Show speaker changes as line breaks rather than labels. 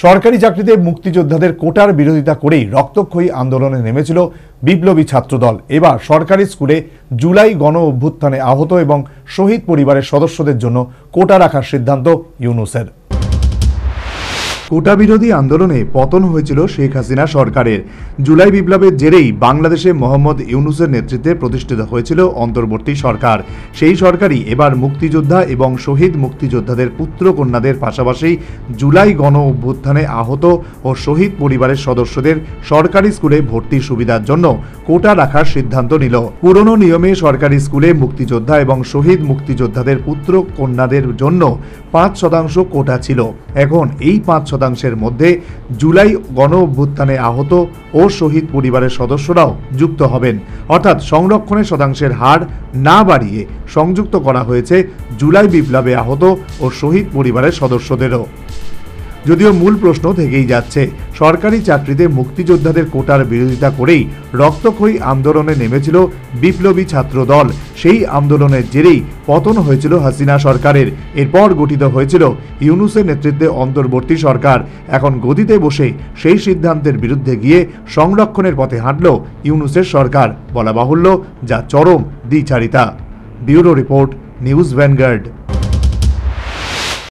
সরকারি চাকরিতে মুক্তিযোদ্ধাদের কোটার বিরোধিতা করেই রক্তক্ষয়ী আন্দোলনে নেমেছিল বিপ্লবী ছাত্রদল। এবার সরকারি স্কুলে জুলাই গণ অভ্যুত্থানে আহত এবং শহীদ পরিবারের সদস্যদের জন্য কোটা রাখার সিদ্ধান্ত ইউনূসের। কোটা বিরোধী আন্দোলনে পতন হয়েছিল শেখ হাসিনা সরকারের। জুলাই বিপ্লবের জেরেই বাংলাদেশে মোহাম্মদ ইউনূসের নেতৃত্বে প্রতিষ্ঠিত হয়েছিল অন্তর্বর্তী সরকার। সেই সরকারই এবার মুক্তিযোদ্ধা এবং শহীদ মুক্তিযোদ্ধাদের পুত্র কন্যাদের পাশাপাশি জুলাই গণ অভ্যুত্থানে আহত ও শহীদ পরিবারের সদস্যদের সরকারি স্কুলে ভর্তির সুবিধার জন্য কোটা রাখার সিদ্ধান্ত নিল। পুরনো নিয়মে সরকারি স্কুলে মুক্তিযোদ্ধা এবং শহীদ মুক্তিযোদ্ধাদের পুত্র কন্যাদের জন্য ৫% কোটা ছিল। এখন এই ৫%-এর মধ্যে জুলাই গণ অভ্যুত্থানে আহত ও শহীদ পরিবারের সদস্যরাও যুক্ত হবেন, অর্থাৎ সংরক্ষণের শতাংশের হার না বাড়িয়ে সংযুক্ত করা হয়েছে জুলাই বিপ্লবে আহত ও শহীদ পরিবারের সদস্যদেরও। যদিও মূল প্রশ্ন থেকেই যাচ্ছে, সরকারি চাকরিতে মুক্তিযোদ্ধাদের কোটার বিরোধিতা করেই রক্তক্ষয়ী আন্দোলনে নেমেছিল বিপ্লবী ছাত্র দল। সেই আন্দোলনের জেরেই পতন হয়েছিল হাসিনা সরকারের। এরপর গঠিত হয়েছিল ইউনূসের নেতৃত্বে অন্তর্বর্তী সরকার। এখন গদিতে বসে সেই সিদ্ধান্তের বিরুদ্ধে গিয়ে সংরক্ষণের পথে হাঁটল ইউনূসের সরকার, বলা বাহুল্য যা চরম দ্বিচারিতা। Bureau report, news vanguard.